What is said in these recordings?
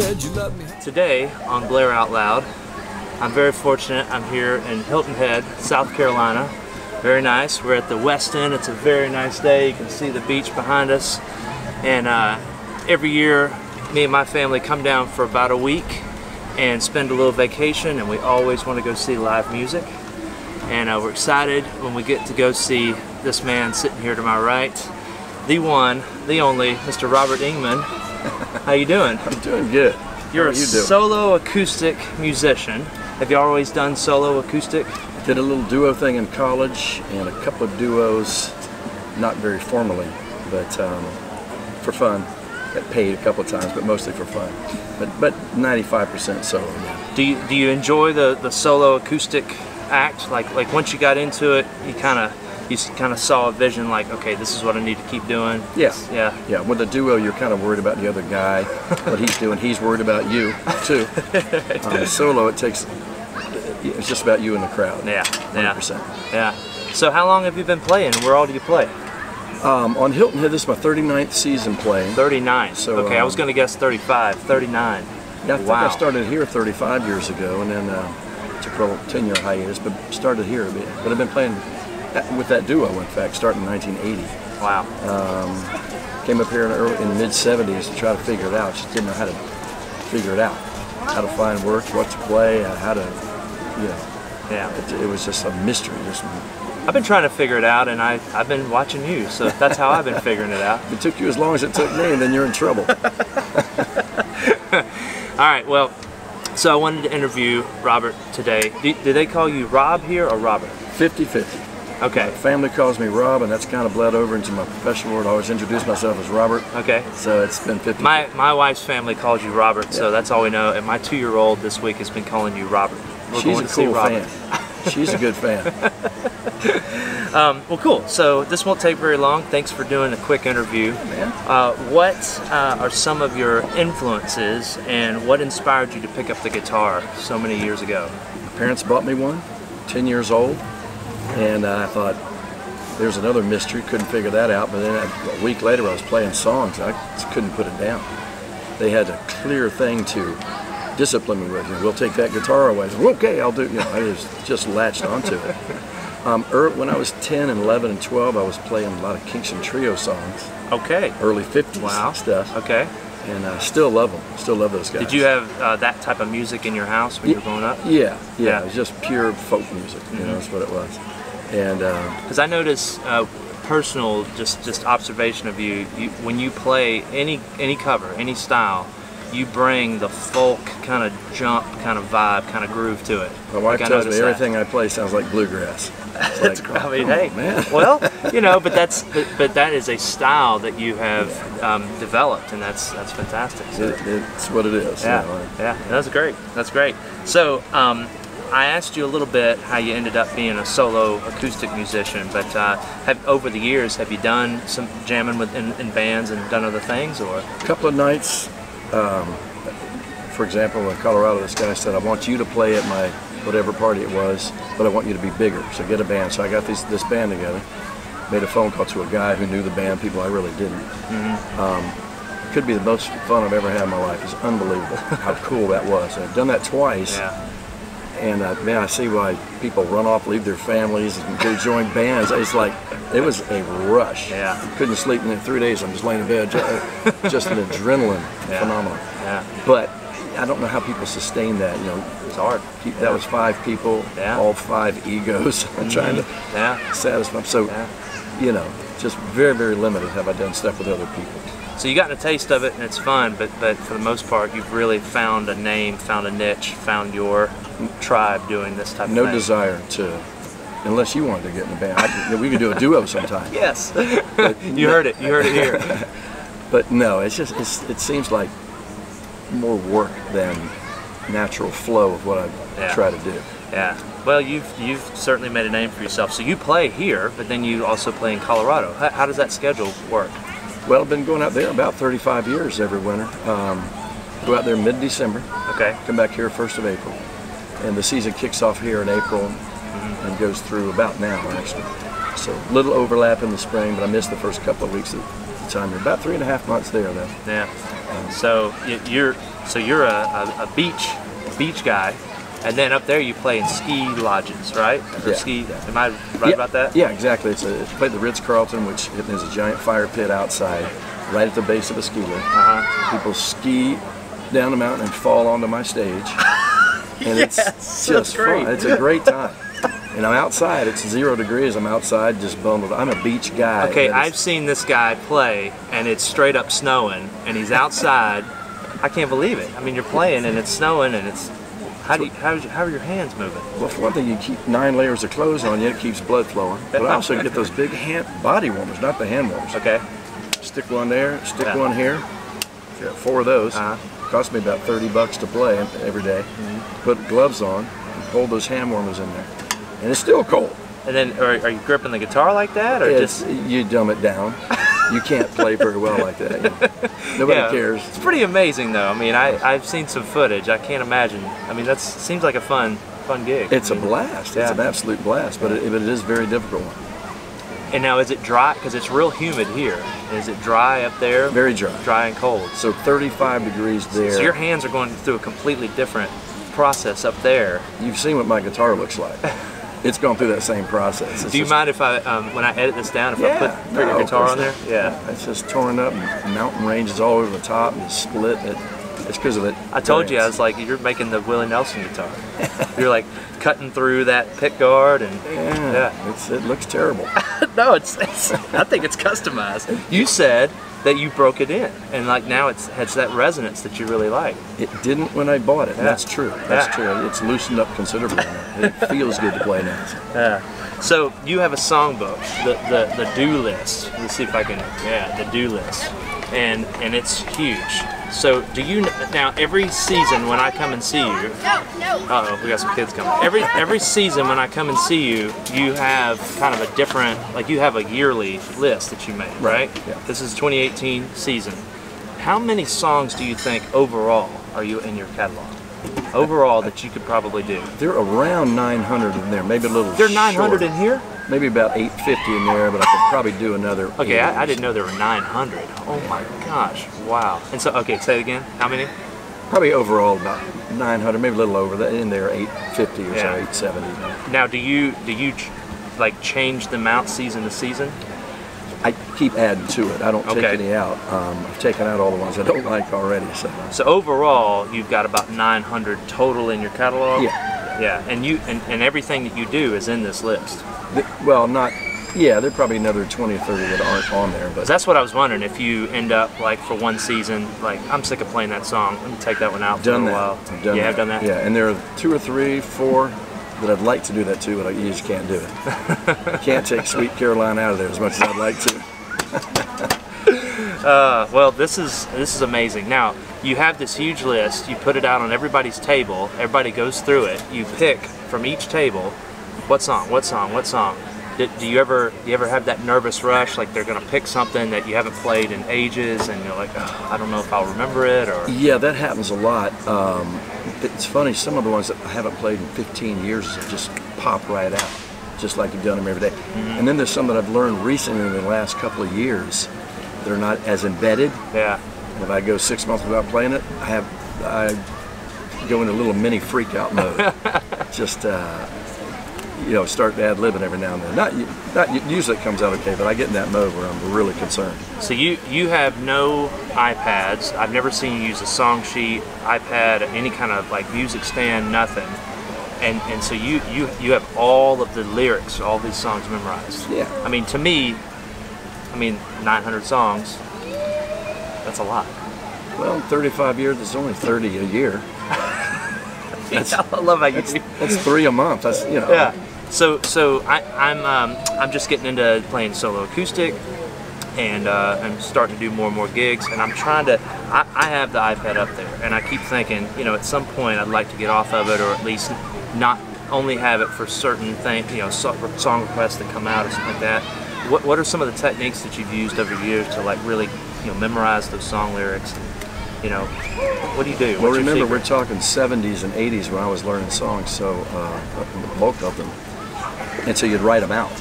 said you loved me. Today on Blair Out Loud, I'm very fortunate. I'm here in Hilton Head, South Carolina. Very nice. We're at the West End. It's a very nice day. You can see the beach behind us. And every year, me and my family come down for about a week and spend a little vacation, and we always want to go see live music. And we're excited when we get to go see this man sitting here to my right, the one, the only, Mr. Robert Ingman. How you doing? I'm doing good. You're a solo acoustic musician. Have you always done solo acoustic? Did a little duo thing in college and a couple of duos, not very formally, but for fun. Got paid a couple of times, but mostly for fun. But 95% solo. Yeah. Do you enjoy the solo acoustic act? Like once you got into it, you kind of saw a vision, like, okay, this is what I need to keep doing. Yes. Yeah. Yeah. With the duo, you're kind of worried about the other guy, what he's doing. He's worried about you too. Solo, it's just about you and the crowd. Yeah. 100%. Yeah. So how long have you been playing? Where all do you play? On Hilton Head, this is my 39th season playing. 39. So, okay, I was going to guess 35. 39. Yeah, I think I started here 35 years ago, and then took a little 10-year hiatus, but started here a bit. But I've been playing with that duo, in fact, starting in 1980. Wow. Came up here in the mid-70s to try to figure it out. Just didn't know how to figure it out. How to find work, what to play, how to, you know. Yeah. It was just a mystery. I've been trying to figure it out, and I've been watching you, so that's how I've been figuring it out. If it took you as long as it took me, then you're in trouble. All right, well, so I wanted to interview Robert today. Do they call you Rob here or Robert? 50-50. Okay. My family calls me Rob, and that's kind of bled over into my professional word. I always introduce myself as Robert. Okay. So it's been 50-50. My wife's family calls you Robert, so that's all we know. And my 2-year-old this week has been calling you Robert. She's a cool fan. She's a good fan. Well, cool. So this won't take very long. Thanks for doing a quick interview. What are some of your influences, and what inspired you to pick up the guitar so many years ago? My parents bought me one, 10 years old, and I thought, there's another mystery, couldn't figure that out, but then a week later I was playing songs, I just couldn't put it down. They had a clear thing to discipline me with. We'll take that guitar away. So, okay, I'll do it. You know, I just latched onto it. When I was 10 and 11 and 12, I was playing a lot of Kingston Trio songs. Okay. Early 50s stuff. Okay. And I still love them. Still love those guys. Did you have that type of music in your house when you were growing up? Yeah. It was just pure folk music. You know, that's what it was. And because I notice personal just observation of you, when you play any cover, any style, you bring the folk kind of jump, kind of vibe, kind of groove to it. My wife tells me everything I play sounds like bluegrass. It's like, I mean, hey, man. Well, you know, but that is a style that you have developed, and that's fantastic. So, it's what it is. Yeah, you know, yeah, that's great. That's great. So I asked you a little bit how you ended up being a solo acoustic musician, but over the years, have you done some jamming in bands and done other things, or? A couple of nights. For example, in Colorado, this guy said, I want you to play at my whatever party it was, but I want you to be bigger, so get a band. So I got this band together, made a phone call to a guy who knew the band, people I really didn't. Could be the most fun I've ever had in my life. It's unbelievable how cool that was. I've done that twice, and man, I see why people run off, leave their families, and go join bands. It's like, it was a rush. Yeah. Couldn't sleep in 3 days. I'm just laying in bed, just an adrenaline phenomenon. Yeah. But I don't know how people sustain that. You know, it's hard. That was 5 people, all 5 egos, trying to satisfy them. So, you know, just very, very limited have I done stuff with other people. So you got a taste of it, and it's fun, but for the most part, you've really found a name, found a niche, found your tribe doing this type of thing. No desire to, unless you wanted to get in the band. We could do a duo sometime. Yes. You heard it. You heard it here. But no, it seems like more work than natural flow of what I try to do. Yeah. Well, you've certainly made a name for yourself. So you play here, but then you also play in Colorado. How does that schedule work? Well, I've been going out there about 35 years every winter. Go out there mid-December. Okay. Come back here 1st of April. And the season kicks off here in April and goes through about now, actually. So a little overlap in the spring, but I missed the first couple of weeks of the time here. About 3.5 months there, though. Yeah. So So you're a beach guy, and then up there you play in ski lodges, right? Or ski. Am I right about that? Yeah, exactly. It's played the Ritz-Carlton, which has a giant fire pit outside, right at the base of a ski lift. People ski down the mountain and fall onto my stage, and it's just fun. It's a great time. And I'm outside. It's 0 degrees. I'm outside, just bundled. I'm a beach guy. Okay, I've seen this guy play, and it's straight up snowing, and he's outside. I can't believe it. I mean, you're playing, and it's snowing, and it's. How are your hands moving? Well, for one thing, you keep 9 layers of clothes on you. It keeps blood flowing. But I also get those big body warmers, not the hand warmers. Okay. Stick one there. Stick one here. Got 4 of those. Cost me about $30 to play every day. Put gloves on, and hold those hand warmers in there. And it's still cold. And then, are you gripping the guitar like that, or just you dumb it down? You can't play very well like that. Nobody cares. It's pretty amazing, though. I mean, I've seen some footage. I can't imagine. I mean, that seems like a fun gig. It's a blast. It's an absolute blast, but it is a very difficult one. And now, is it dry? Because it's real humid here. Is it dry up there? Very dry. Dry and cold. So 35 degrees there. So your hands are going through a completely different process up there. You've seen what my guitar looks like. It's going through that same process. Do you mind if I, when I edit this down, if I put your guitar on there? Yeah. It's just torn up, and mountain ranges all over the top, and it's split. It's because of it. I told you, I was like, you're making the Willie Nelson guitar. You're like cutting through that pick guard, and it looks terrible. No, I think it's customized. You said that you broke it in, and like now it has that resonance that you really like. It didn't when I bought it. That's true. That's true. It's loosened up considerably now. It feels good to play now. So you have a songbook, the do list. Let's see if I can. The do list, and it's huge. So do you now every season when I come and see you? Uh-oh, we got some kids coming. Every season when I come and see you, you have kind of a different, like you have a yearly list that you make, right? Yeah. This is 2018 season. How many songs do you think overall are you in your catalog? Overall that you could probably do? They're around 900 in there, maybe a little. They're 900 in here? Maybe about 850 in there, but I could probably do another. Okay, I didn't know there were 900. Oh my gosh, wow. And so, okay, say it again. How many? Probably overall about 900, maybe a little over that. In there, 850 or so, 870. Now, do you like change the amount season to season? I keep adding to it. I don't take any out. I've taken out all the ones I don't like already. So overall, you've got about 900 total in your catalog. Yeah. And everything that you do is in this list. Well, not. Yeah, there are probably another 20 or 30 that aren't on there. But that's what I was wondering. If you end up like for one season, like I'm sick of playing that song, let me take that one out for a while. I've done that. Yeah, and there are 2 or 3, 4 that I'd like to do that too, but you just can't do it. Can't take Sweet Caroline out of there as much as I'd like to. Well, this is amazing. Now you have this huge list. You put it out on everybody's table. Everybody goes through it. You pick from each table, what song, what song, what song. Do you ever have that nervous rush, like they're gonna pick something that you haven't played in ages, and you're like, oh, I don't know if I'll remember it, or? Yeah, that happens a lot. It's funny, some of the ones that I haven't played in 15 years just pop right out, just like you've done them every day. And then there's some that I've learned recently in the last couple of years that are not as embedded. Yeah. And if I go 6 months without playing it, I go into a little mini freak out mode. Just start to ad-libbing every now and then. Not usually it comes out okay, but I get in that mode where I'm really concerned. So you have no iPads. I've never seen you use a song sheet, iPad, any kind of like music stand, nothing. And so you have all of the lyrics, all these songs memorized. Yeah. I mean, to me, 900 songs, that's a lot. Well, in 35 years, it's only 30 a year. I love how you do. That's 3 a month. That's Yeah. So I'm just getting into playing solo acoustic, and I'm starting to do more and more gigs, and I'm trying to. I have the iPad up there, and I keep thinking, at some point I'd like to get off of it, or at least not only have it for certain things, song requests that come out or something like that. What are some of the techniques that you've used over the years to like really memorize those song lyrics? And, what do you do? Well, remember, we're talking 70s and 80s when I was learning songs, so the bulk of them. And so you'd write them out.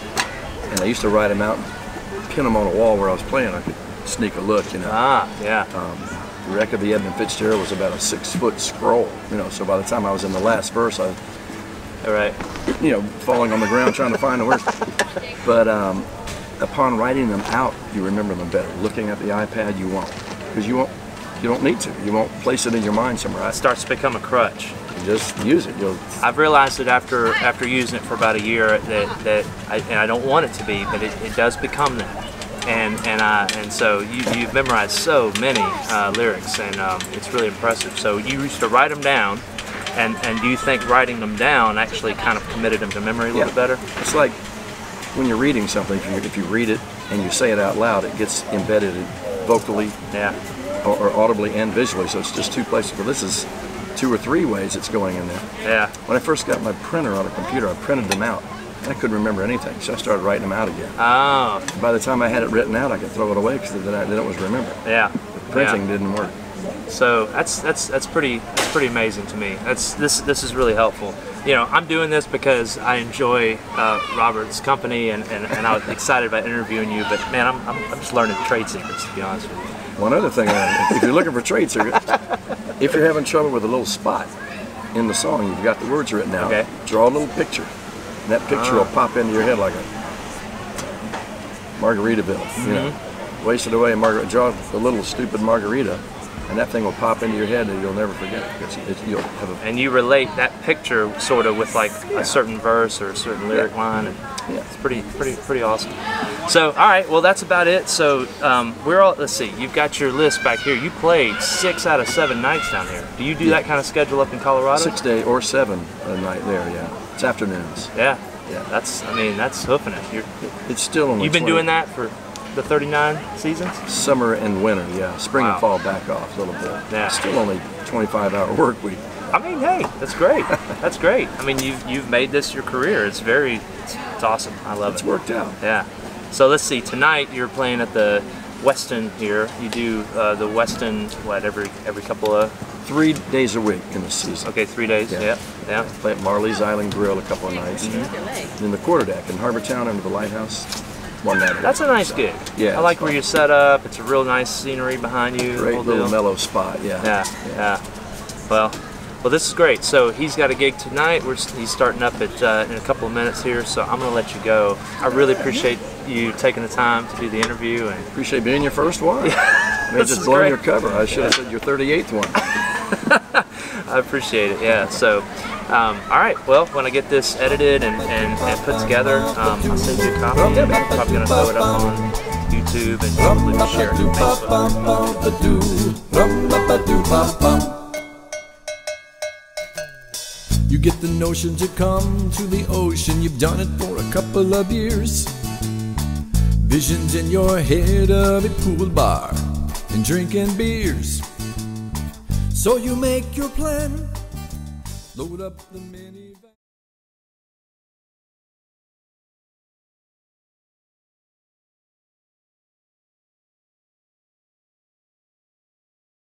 And I used to write them out and pin them on a wall where I was playing. I could sneak a look, Ah, yeah. The Wreck of the Edmund Fitzgerald was about a 6-foot scroll, you know, so by the time I was in the last verse, I was, you know, falling on the ground trying to find the words. But upon writing them out, you remember them better. Looking at the iPad, you won't, because you don't need to. You won't place it in your mind somewhere. It starts to become a crutch. You just use it. I've realized that after using it for about a year that I don't want it to be, but it does become that. And so you've memorized so many lyrics, and it's really impressive. So you used to write them down, and do you think writing them down actually kind of committed them to memory a little better? It's like when you're reading something, if you read it and you say it out loud, it gets embedded vocally, or audibly and visually. So it's just two places. But this is 2 or 3 ways it's going in there. Yeah. When I first got my printer on a computer, I printed them out. I couldn't remember anything, so I started writing them out again. Oh. By the time I had it written out, I could throw it away because then it was remembered. Yeah. The printing didn't work. So that's pretty amazing to me. This is really helpful. You know, I'm doing this because I enjoy Robert's company, and I was excited about interviewing you. But man, I'm just learning trade secrets, to be honest with you. One other thing, if you're looking for trade secrets, if you're having trouble with a little spot in the song, you've got the words written out. Okay. Draw a little picture. And that picture will pop into your head like a Margaritaville, you know. Wasted away in Margaret. Draw a little stupid margarita, and that thing will pop into your head, and you'll never forget it. You'll have and you relate that picture sort of with like a certain verse or a certain lyric line, and it's pretty awesome. So, all right, well that's about it. So let's see, you've got your list back here. You played 6 out of 7 nights down here. Do you do that kind of schedule up in Colorado? 6 days or 7 a night there, yeah. It's afternoons. Yeah. That's hoofing it. It's still only You've been 20. doing that for the 39 seasons? Summer and winter, yeah. Spring and fall back off a little bit. Yeah. Still only 25-hour work week. I mean, hey, that's great. That's great. I mean, you've made this your career. It's awesome. I love it. It's worked out. Yeah. So let's see. Tonight you're playing at the Westin here. You do the Westin every couple of 3 days a week in the season. Okay, 3 days. Yeah. Play at Marley's Island Grill a couple of nights. Then the Quarterdeck in Harbor Town under the lighthouse. One night. That's a nice gig. Yeah. I like where you're set up. It's a real nice scenery behind you. Great little mellow spot. Yeah. Well, this is great. So he's got a gig tonight. He's starting up in a couple of minutes here. So I'm gonna let you go. I really appreciate you taking the time to do the interview, and appreciate being your first one. I mean, just blowing your cover. I should have said your 38th one. I appreciate it. Yeah. So, all right. Well, when I get this edited and put together, I'll send you a copy. I'm probably gonna throw it up on YouTube and probably share it on Facebook. You get the notion to come to the ocean. You've done it for a couple of years. Visions in your head of a pool bar and drinking beers. So you make your plan, load up the minivan.